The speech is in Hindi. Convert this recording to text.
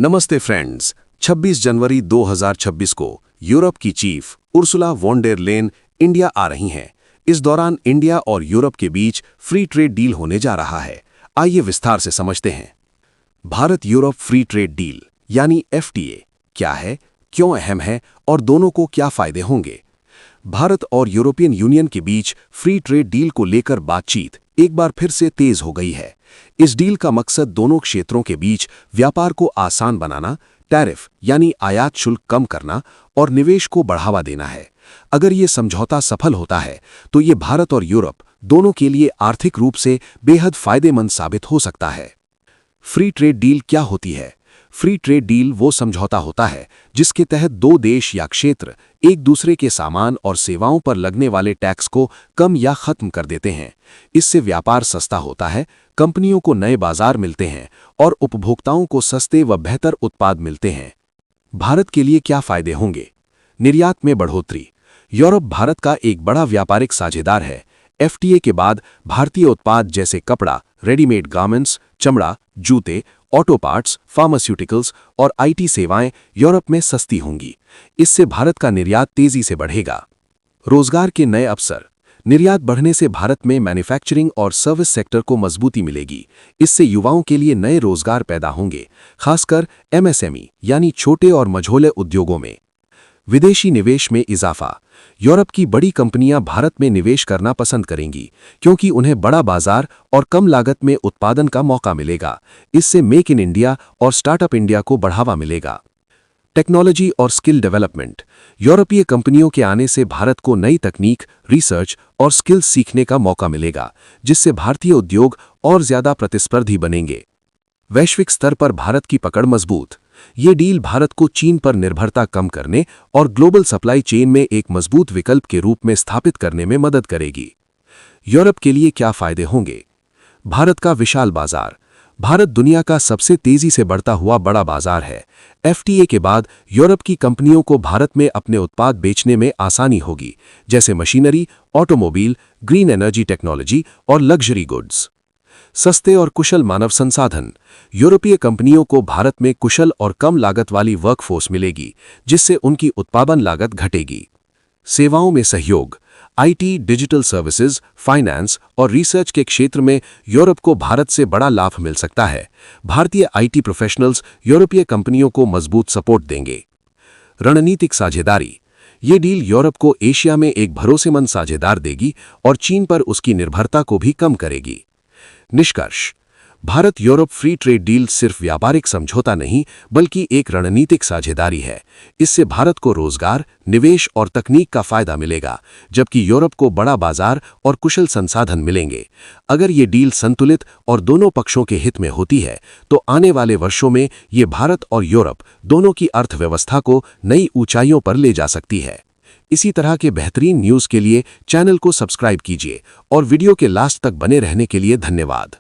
नमस्ते फ्रेंड्स। 26 जनवरी 2026 को यूरोप की chief Ursula von der Leyen India आ रही हैं। इस दौरान इंडिया और यूरोप के बीच फ्री ट्रेड डील होने जा रहा है। आइए विस्तार से समझते हैं। Bharat Europe free trade deal यानी FTA क्या है, क्यों अहम है और दोनों को क्या फायदे होंगे। भारत और यूरोपियन यूनियन के बीच फ्री ट्रेड डील को लेकर बातचीत एक बार फिर से तेज हो गई है। इस डील का मकसद दोनों क्षेत्रों के बीच व्यापार को आसान बनाना, टैरिफ यानी आयात शुल्क कम करना और निवेश को बढ़ावा देना है। अगर ये समझौता सफल होता है तो ये भारत और यूरोप दोनों के लिए आर्थिक रूप से बेहद फायदेमंद साबित हो सकता है। फ्री ट्रेड डील क्या होती है? फ्री ट्रेड डील वो समझौता होता है जिसके तहत दो देश या क्षेत्र एक दूसरे के सामान और सेवाओं पर लगने वाले टैक्स को कम या खत्म कर देते हैं। इससे व्यापार सस्ता होता है, कंपनियों को नए बाजार मिलते हैं और उपभोक्ताओं को सस्ते व बेहतर उत्पाद मिलते हैं। भारत के लिए क्या फायदे होंगे? निर्यात में बढ़ोतरी। यूरोप भारत का एक बड़ा व्यापारिक साझेदार है। FTA के बाद भारतीय उत्पाद जैसे कपड़ा, रेडीमेड गारमेंट्स, चमड़ा, जूते, ऑटो पार्ट्स, फार्मास्यूटिकल्स और IT सेवाएं यूरोप में सस्ती होंगी। इससे भारत का निर्यात तेजी से बढ़ेगा। रोजगार के नए अवसर। निर्यात बढ़ने से भारत में मैन्युफैक्चरिंग और सर्विस सेक्टर को मजबूती मिलेगी। इससे युवाओं के लिए नए रोजगार पैदा होंगे, खासकर MSME यानी छोटे और मझोले उद्योगों में। विदेशी निवेश में इजाफा। यूरोप की बड़ी कंपनियां भारत में निवेश करना पसंद करेंगी क्योंकि उन्हें बड़ा बाजार और कम लागत में उत्पादन का मौका मिलेगा। इससे मेक इन इंडिया और स्टार्टअप इंडिया को बढ़ावा मिलेगा। टेक्नोलॉजी और स्किल डेवलपमेंट। यूरोपीय कंपनियों के आने से भारत को नई तकनीक, रिसर्च और स्किल्स सीखने का मौका मिलेगा, जिससे भारतीय उद्योग और ज्यादा प्रतिस्पर्धी बनेंगे। वैश्विक स्तर पर भारत की पकड़ मजबूत। ये डील भारत को चीन पर निर्भरता कम करने और ग्लोबल सप्लाई चेन में एक मजबूत विकल्प के रूप में स्थापित करने में मदद करेगी। यूरोप के लिए क्या फायदे होंगे? भारत का विशाल बाजार। भारत दुनिया का सबसे तेजी से बढ़ता हुआ बड़ा बाजार है। FTA के बाद यूरोप की कंपनियों को भारत में अपने उत्पाद बेचने में आसानी होगी, जैसे machinery, automobile, green energy technology और लग्जरी गुड्स। सस्ते और कुशल मानव संसाधन। यूरोपीय कंपनियों को भारत में कुशल और कम लागत वाली वर्कफोर्स मिलेगी, जिससे उनकी उत्पादन लागत घटेगी। सेवाओं में सहयोग। IT, डिजिटल सर्विसेज, फाइनेंस और रिसर्च के क्षेत्र में यूरोप को भारत से बड़ा लाभ मिल सकता है। भारतीय IT प्रोफेशनल्स यूरोपीय कंपनियों को मजबूत सपोर्ट देंगे। रणनीतिक साझेदारी। ये डील यूरोप को एशिया में एक भरोसेमंद साझेदार देगी और चीन पर उसकी निर्भरता को भी कम करेगी। निष्कर्ष। Bharat Europe free trade deal सिर्फ व्यापारिक समझौता नहीं बल्कि एक रणनीतिक साझेदारी है। इससे भारत को रोजगार, निवेश और तकनीक का फायदा मिलेगा, जबकि यूरोप को बड़ा बाजार और कुशल संसाधन मिलेंगे। अगर ये डील संतुलित और दोनों पक्षों के हित में होती है तो आने वाले वर्षों में ये भारत और यूरोप दोनों की अर्थव्यवस्था को नई ऊंचाइयों पर ले जा सकती है। इसी तरह के बेहतरीन न्यूज़ के लिए चैनल को सब्सक्राइब कीजिए और वीडियो के लास्ट तक बने रहने के लिए धन्यवाद।